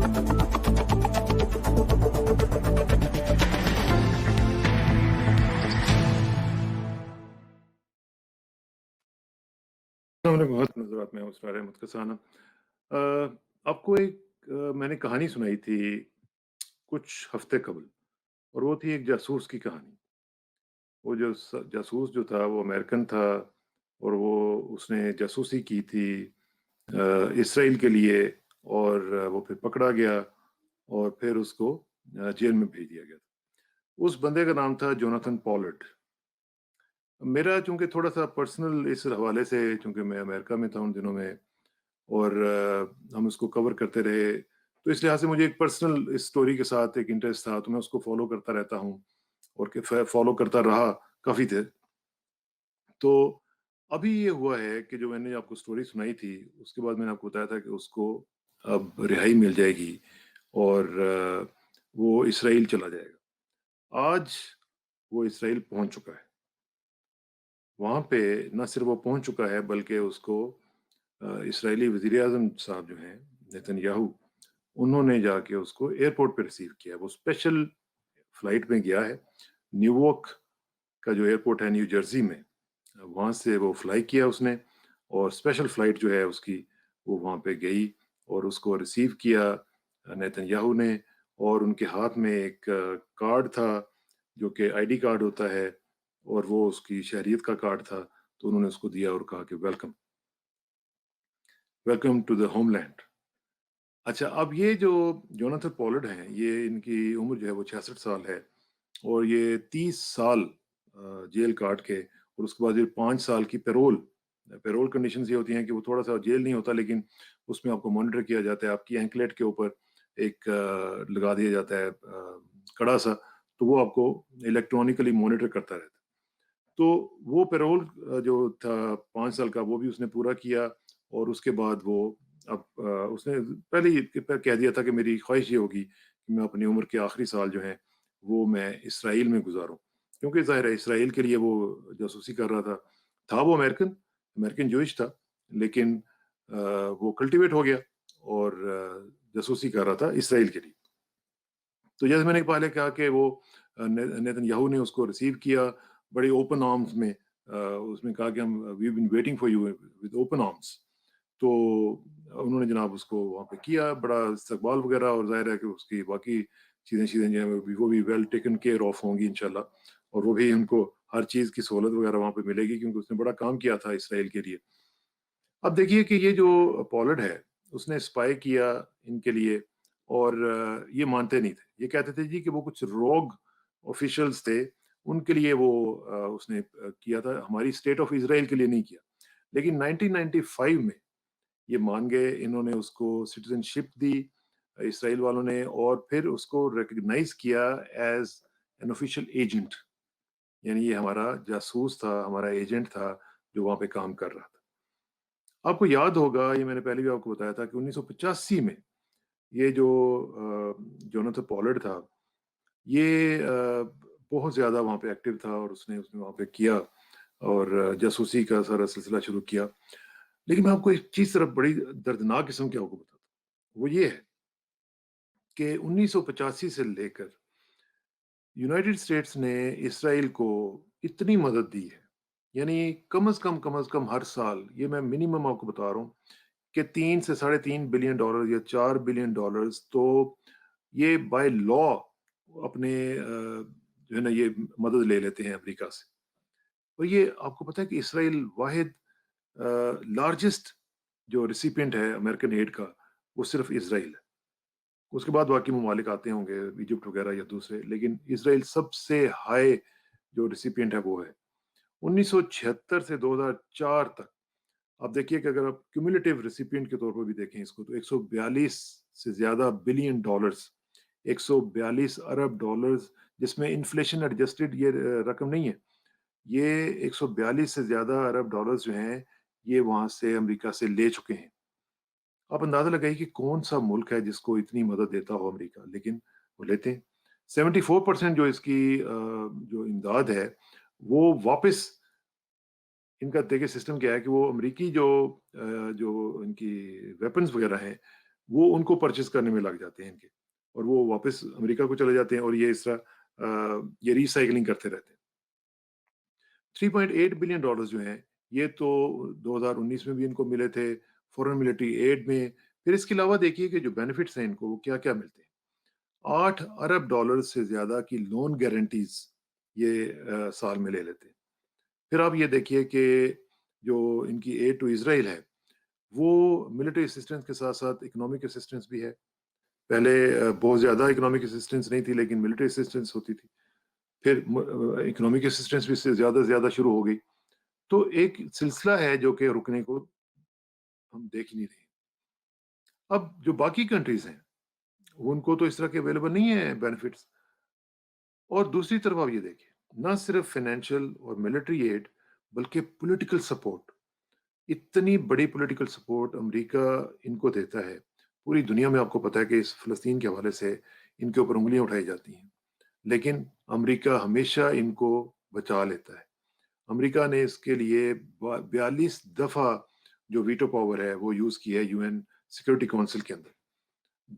हमने बहुत नज़रात में उसरार अहमद का साना। आपको एक मैंने कहानी सुनाई थी कुछ हफ्ते कबल, और वो थी एक जासूस की कहानी। वो जो जासूस जो था वो अमेरिकन था, और वो उसने जासूसी की थी इसराइल के लिए, और वो फिर पकड़ा गया और फिर उसको जेल में भेज दिया गया था। उस बंदे का नाम था जोनाथन पॉलर्ड। मेरा चूंकि थोड़ा सा पर्सनल इस हवाले से, चूंकि मैं अमेरिका में था उन दिनों में, और हम उसको कवर करते रहे, तो इस लिहाज से मुझे एक पर्सनल इस स्टोरी के साथ एक इंटरेस्ट था, तो मैं उसको फॉलो करता रहता हूँ और फॉलो करता रहा काफ़ी देर। तो अभी ये हुआ है कि जो मैंने आपको स्टोरी सुनाई थी, उसके बाद मैंने आपको बताया था कि उसको अब रिहाई मिल जाएगी और वो इसराइल चला जाएगा। आज वो इसराइल पहुंच चुका है। वहाँ पे न सिर्फ वो पहुंच चुका है, बल्कि उसको इसराइली वज़ीर आज़म साहब जो हैं नेतन्याहू, उन्होंने जाके उसको एयरपोर्ट पे रिसीव किया। वो स्पेशल फ्लाइट में गया है। न्यूयॉर्क का जो एयरपोर्ट है न्यू जर्सी में, वहाँ से वो फ्लाई किया उसने, और स्पेशल फ्लाइट जो है उसकी, वो वहाँ पे गई और उसको रिसीव किया नेतन्याहू ने। और उनके हाथ में एक कार्ड था जो कि आईडी कार्ड होता है, और वो उसकी शहरियत का कार्ड था। तो उन्होंने उसको दिया और कहा कि welcome, welcome to the homeland. अच्छा, अब ये जो जोनाथन पॉलर्ड हैं, ये इनकी उम्र जो है वो 66 साल है, और ये 30 साल जेल काट के, और उसके बाद ये 5 साल की पैरोल। पैरोल कंडीशंस ये होती हैं कि वो थोड़ा सा जेल नहीं होता, लेकिन उसमें आपको मॉनिटर किया जाता है। आपकी एंकलेट के ऊपर एक लगा दिया जाता है कड़ा सा, तो वो आपको इलेक्ट्रॉनिकली मॉनिटर करता रहता है। तो वो पैरोल जो था 5 साल का, वो भी उसने पूरा किया। और उसके बाद वो अब उसने पहले ही कह दिया था कि मेरी ख्वाहिश ये होगी कि मैं अपनी उम्र के आखिरी साल जो हैं वो मैं इसराइल में गुजारूं, क्योंकि ज़ाहिर है इसराइल के लिए वो जासूसी कर रहा था। वो अमेरिकन अमेरिकन जूइश था, लेकिन वो कल्टीवेट हो गया और जासूसी कर रहा था इसराइल के लिए। तो जैसे मैंने पहले कहा कि वो नेतन्याहू ने उसको रिसीव किया बड़े ओपन आर्म्स में। उसने कहा कि हम we been waiting for you with open arms. तो उन्होंने जनाब उसको वहाँ पे किया बड़ा इस्तकबाल वगैरह, और जाहिर है कि उसकी बाकी चीज़ें चीज़ें जो हैं वो भी वेल टेकन केयर ऑफ होंगी इंशाल्लाह। और वो भी उनको हर चीज़ की सहूलत वगैरह वहाँ पे मिलेगी, क्योंकि उसने बड़ा काम किया था इसराइल के लिए। अब देखिए कि ये जो पॉलर्ड है, उसने स्पाई किया इनके लिए, और ये मानते नहीं थे। ये कहते थे जी कि वो कुछ रोग ऑफिशियल्स थे, उनके लिए वो उसने किया था, हमारी स्टेट ऑफ इज़राइल के लिए नहीं किया। लेकिन 1995 में ये मान गए, इन्होंने उसको सिटीजनशिप दी इसराइल वालों ने, और फिर उसको रिकॉग्नाइज किया एज एन ऑफिशियल एजेंट। यानी ये हमारा जासूस था, हमारा एजेंट था जो वहाँ पे काम कर रहा था। आपको याद होगा, ये मैंने पहले भी आपको बताया था कि 1985 में ये जो जोनाथन पॉलर्ड था, ये बहुत ज़्यादा वहाँ पे एक्टिव था, और उसने उसने वहाँ पे किया और जासूसी का सारा सिलसिला शुरू किया। लेकिन मैं आपको एक चीज़ सिर्फ बड़ी दर्दनाक किस्म की आपको बताता हूँ। वो ये है कि 1985 से लेकर यूनाइटेड स्टेट्स ने इसराइल को इतनी मदद दी है, यानी कम अज़ कम हर साल, ये मैं मिनिमम आपको बता रहा हूँ कि 3 से साढ़े 3 बिलियन डॉलर या 4 बिलियन डॉलर्स तो ये बाय लॉ अपने जो है ना ये मदद ले लेते हैं अमेरिका से। और ये आपको पता है कि इसराइल वाहिद लार्जेस्ट जो रिसिपिएंट है अमेरिकन एड का, वो सिर्फ इसराइल है। उसके बाद बाकी ममालिक आते होंगे, इजिप्ट वगैरह या दूसरे, लेकिन इसराइल सबसे हाई जो रिसिपिएंट है वो है। 1976 से 2004 तक आप देखिए कि अगर आप क्यूमुलेटिव रेसिपिएंट के तौर पर भी देखें इसको, तो 142 से ज्यादा बिलियन डॉलर्स, 142 अरब डॉलर्स, जिसमें इन्फ्लेशन एडजस्टेड ये रकम नहीं है। ये 142 से ज्यादा अरब डॉलर्स जो हैं, ये वहां से अमेरिका से ले चुके हैं। आप अंदाजा लगाइए कि कौन सा मुल्क है जिसको इतनी मदद देता हो अमेरिका, लेकिन वो लेते हैं। 74% जो इसकी जो इमदाद है, वो वापस, इनका देखिए सिस्टम क्या है कि वो अमेरिकी जो जो इनकी वेपन्स वगैरह हैं, وہ ان کو परचेज़ करने में लग जाते हैं इनके, और वो वापस अमेरिका को चले जाते हैं, और ये इस तरह ये रीसाइक्लिंग करते रहते हैं। $3.8 बिलियन जो हैं, ये तो 2019 में भी इनको मिले थे, फॉरेन मिलिट्री एड में। फिर इसके अलावा देखिए कि जो बेनिफिट्स हैं इनको, वो क्या-क्या मिलते हैं। 8 अरब डॉलर से ज़्यादा की लोन गारंटीज़ ये साल में ले लेते हैं। फिर आप ये देखिए कि जो इनकी एड टू इज़राइल है, वो मिलिट्री असिस्टेंस के साथ-साथ इकोनॉमिक असिस्टेंस भी है। पहले बहुत ज़्यादा इकोनॉमिक असिस्टेंस नहीं थी, लेकिन मिलिट्री असिस्टेंस होती थी। फिर इकोनॉमिक असिस्टेंस भी इससे ज़्यादा से ज़्यादा शुरू हो गई। तो एक सिलसिला है जो कि रुकने को हम देख ही नहीं रहे। अब जो बाकी कंट्रीज़ हैं, उनको तो इस तरह के अवेलेबल नहीं है बेनिफिट्स। और दूसरी तरफ आप ये देखिए, ना सिर्फ फाइनेंशियल और मिलिट्री एड, बल्कि पॉलिटिकल सपोर्ट। इतनी बड़ी पॉलिटिकल सपोर्ट अमेरिका इनको देता है। पूरी दुनिया में आपको पता है कि इस फ़लस्तीन के हवाले से इनके ऊपर उँगलियाँ उठाई जाती हैं। लेकिन अमेरिका हमेशा इनको बचा लेता है। अमेरिका ने इसके लिए 42 दफ़ा जो वीटो पावर है वो यूज़ की है यूएन सिक्योरिटी काउंसिल के अंदर।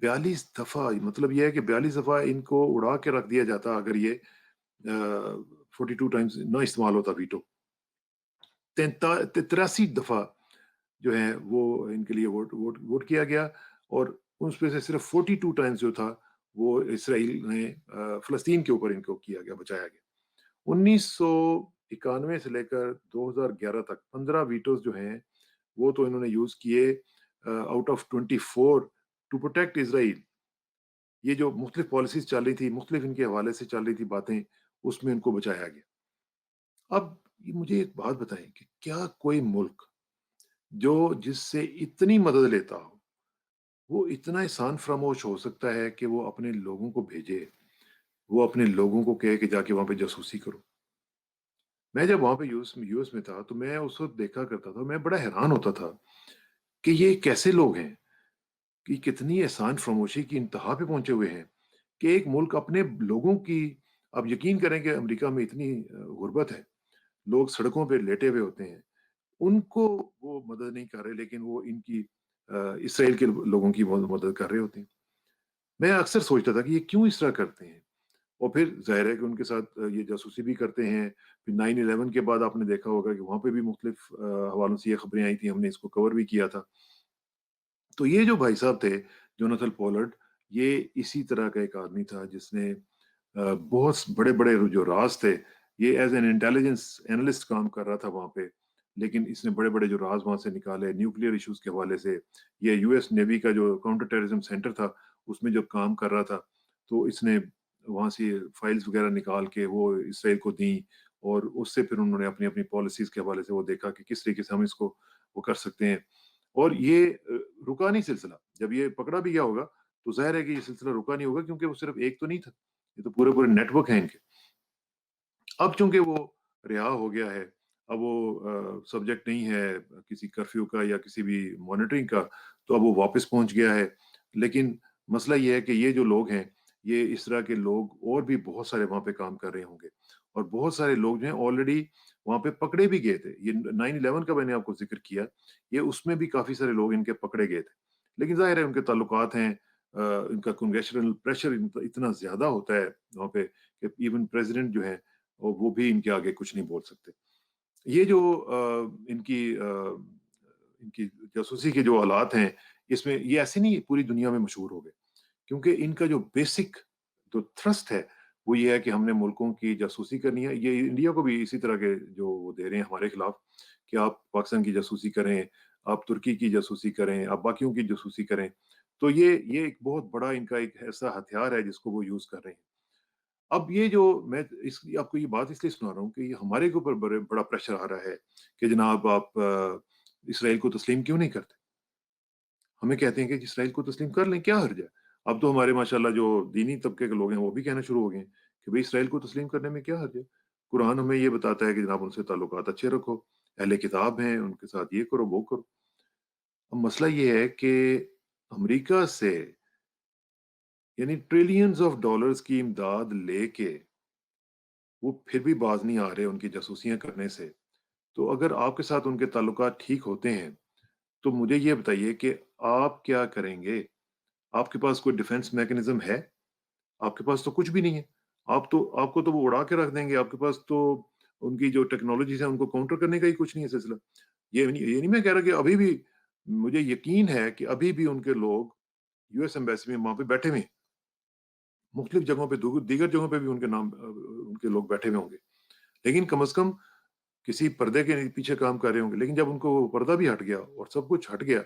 42 दफ़ा, मतलब ये है कि 42 दफ़ा इनको उड़ा के रख दिया जाता अगर ये 42 टाइम्स ना इस्तेमाल होता वीटो। 83 दफ़ा जो है वो इनके लिए वोट वोट वोट किया गया, और उसमें से सिर्फ 42 टाइम्स जो था वो इसराइल ने फ़लस्तीन के ऊपर इनको किया गया, बचाया गया। 1991 से लेकर 2011 तक 15 वीटोज़ जो हैं, वो तो इन्होंने यूज़ किए out of 24 to protect Israel. ये जो मुख्तलिफ पॉलिसीज़ चल रही थी, मुख्तलिफ इनके हवाले से चल रही थी बातें, उसमें इनको बचाया गया। अब ये मुझे एक बात बताएँ कि क्या कोई मुल्क जो जिससे इतनी मदद लेता हो, वो इतना एहसान फ़रामोश हो सकता है कि वो अपने लोगों को भेजे, वो अपने लोगों को कहे कि जाके वहाँ पे जासूसी करो? मैं जब वहाँ पे यूएस में था, तो मैं उस वक़्त देखा करता था, मैं बड़ा हैरान होता था कि ये कैसे लोग हैं, कि कितनी एहसान फ़रामोशी की इंतहा पे पहुँचे हुए हैं, कि एक मुल्क अपने लोगों की, आप यकीन करें कि अमेरिका में इतनी गुर्बत है, लोग सड़कों पे लेटे हुए होते हैं, उनको वो मदद नहीं कर रहे, लेकिन वो इनकी इसराइल के लोगों की मदद कर रहे होते हैं। मैं अक्सर सोचता था कि ये क्यों इस तरह करते हैं? और फिर ज़ाहिर है कि उनके साथ ये जासूसी भी करते हैं। फिर 9/11 के बाद आपने देखा होगा कि वहाँ पे भी मुख्तलिफ हवालों से ये खबरें आई थी, हमने इसको कवर भी किया था। तो ये जो भाई साहब थे, जोनाथन पोलार्ड, ये इसी तरह का एक आदमी था जिसने बहुत बड़े-बड़े जो राज़ थे, ये एज़ एन इंटेलिजेंस एनालिस्ट काम कर रहा था वहाँ पे। लेकिन इसने बड़े-बड़े जो राज़ वहाँ से निकाले, न्यूक्लियर इश्यूज़ के हवाले से, ये यूएस नेवी का जो काउंटर टेररिज़्म सेंटर था, उसमें जब काम कर रहा था, तो इसने वहाँ से फाइल्स वगैरह निकाल के वो इसराइल को दी, और उससे फिर उन्होंने अपनी-अपनी पॉलिसीज़ के हवाले से वो देखा कि किस तरीके से हम इसको वो कर सकते हैं। और ये रुका नहीं सिलसिला। जब ये पकड़ा भी गया होगा, तो ज़ाहिर है कि ये सिलसिला रुका नहीं होगा, क्योंकि वो सिर्फ़ एक तो नहीं था। ये तो पूरे-पूरे नेटवर्क हैं इनके। अब चूँकि वो रिहा हो गया है, अब वो सब्जेक्ट नहीं है किसी कर्फ्यू का या किसी भी मॉनिटरिंग का, तो अब वो वापस पहुँच गया है। लेकिन मसला ये है कि ये जो लोग हैं, ये इस तरह के लोग और भी बहुत सारे वहाँ पे काम कर रहे होंगे, और बहुत सारे लोग जो हैं ऑलरेडी वहाँ पे पकड़े भी गए थे। ये 9/11 का मैंने आपको ज़िक्र किया, ये उसमें भी काफ़ी सारे लोग इनके पकड़े गए थे। लेकिन ज़ाहिर है उनके ताल्लुकात हैं, इनका कांग्रेचुलल प्रेशर इतना ज़्यादा होता है वहाँ पे कि इवन प्रेज़िडेंट जो है, और वो भी इनके आगे कुछ नहीं बोल सकते। ये जो इनकी जासूसी के जो हालात हैं, इसमें ये ऐसे नहीं पूरी दुनिया में मशहूर हो गए, क्योंकि इनका जो बेसिक जो थ्रस्ट है, वो ये है कि हमने मुल्कों की जासूसी करनी है। ये इंडिया को भी इसी तरह के जो वो दे रहे हैं हमारे खिलाफ, कि आप पाकिस्तान की जासूसी करें, आप तुर्की की जासूसी करें, आप बाकियों की जासूसी करें। तो ये एक बहुत बड़ा इनका एक ऐसा हथियार है जिसको वो यूज़ कर रहे हैं। अब ये जो मैं इस आपको ये बात इसलिए सुना रहा हूँ कि ये हमारे के ऊपर बड़ा प्रेशर आ रहा है कि जनाब आप इसराइल को तस्लीम क्यों नहीं करते? हमें कहते हैं कि इसराइल को तस्लीम कर लें, क्या हर्ज है? अब तो हमारे माशाल्लाह जो दीनी तबके के लोग हैं, वो भी कहना शुरू हो गए हैं कि भई इसराइल को तस्लीम करने में क्या हर्ज है? कुरान हमें ये बताता है कि जनाब उनसे ताल्लुकात अच्छे रखो, अहले किताब हैं, उनके साथ ये करो, वो करो। अब मसला ये है कि अमेरिका से यानी ट्रिलियंस ऑफ डॉलर्स की इमदाद लेके वो फिर भी बाज नहीं आ रहे उनकी जासूसियाँ करने से। तो अगर आपके साथ उनके ताल्लुकात ठीक होते हैं, तो मुझे ये बताइए कि आप क्या करेंगे? آپ کے پاس کوئی ڈیفense میکینزم ہے؟ آپ کے پاس تو کچھ بھی نہیں ہے۔ آپ کو تو وہ اڑا کے رکھ دیں گے، آپ کے پاس تو ان کی جو ٹیکنالوجیز ہیں ان کو کاؤنٹر کرنے کا ہی کچھ نہیں ہے سلسلہ۔ یہ نہیں میں کہہ رہا کہ ابھی بھی مجھے یقین ہے کہ ابھی بھی ان کے لوگ یو ایس ایمبیسی میں وہاں پہ بیٹھے ہوئے ہیں، مختلف جگہوں پہ دیگر جگہوں پہ بھی ان کے نام ان کے لوگ بیٹھے ہوئے ہوں گے، لیکن کم از کم کسی پردے کے پیچھے کام کر رہے ہوں گے۔ لیکن جب ان کو وہ پردہ بھی ہٹ گیا اور سب کچھ ہٹ گیا،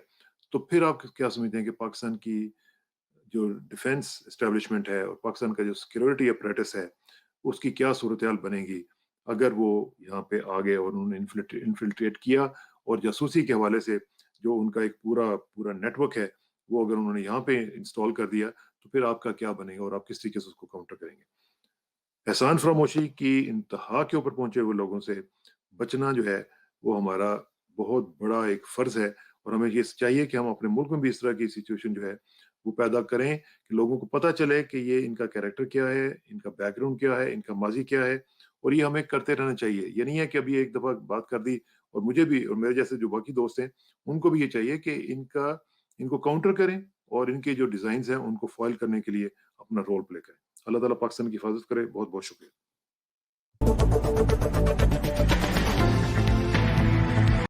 تو پھر آپ کیا سمجھتے ہیں کہ پاکستان کی جو ڈیفenس اسٹیبلشمنٹ ہے اور پاکستان کا جو سیکورٹی اپریٹس ہے، اس کی کیا صورتحال بنے گی اگر وہ یہاں پہ آ گئے اور انہوں نے انفلٹریٹ کیا اور جاسوسی کے حوالے سے جو ان کا ایک پورا نیٹ ورک ہے وہ اگر انہوں نے یہاں پہ انسٹال کر دیا، تو پھر آپ کا کیا بنے گا اور آپ کس طریقے سے اس کو کاؤنٹر کریں گے؟ احسان فراموشی کی انتہا کے اوپر پہنچے ہوئے لوگوں سے بچنا جو ہے وہ ہمارا بہت بڑا ایک فرض ہے، اور ہمیں یہ چاہیے کہ ہم اپنے ملک میں بھی اس طرح کی سچویشن جو ہے وہ پیدا کریں کہ لوگوں کو پتہ چلے کہ یہ ان کا کیریکٹر کیا ہے، ان کا بیک گراؤنڈ کیا ہے، ان کا ماضی کیا ہے، اور یہ ہمیں کرتے رہنا چاہیے۔ یہ نہیں ہے کہ ابھی ایک دفعہ بات کر دی اور مجھے بھی اور میرے جیسے جو باقی دوست ہیں ان کو بھی یہ چاہیے کہ ان کو کاؤنٹر کریں اور ان کے جو ڈیزائنز ہیں ان کو فائل کرنے کے لیے اپنا رول پلے کریں۔ اللہ تعالیٰ پاکستان کی حفاظت کرے۔ بہت بہت شکریہ۔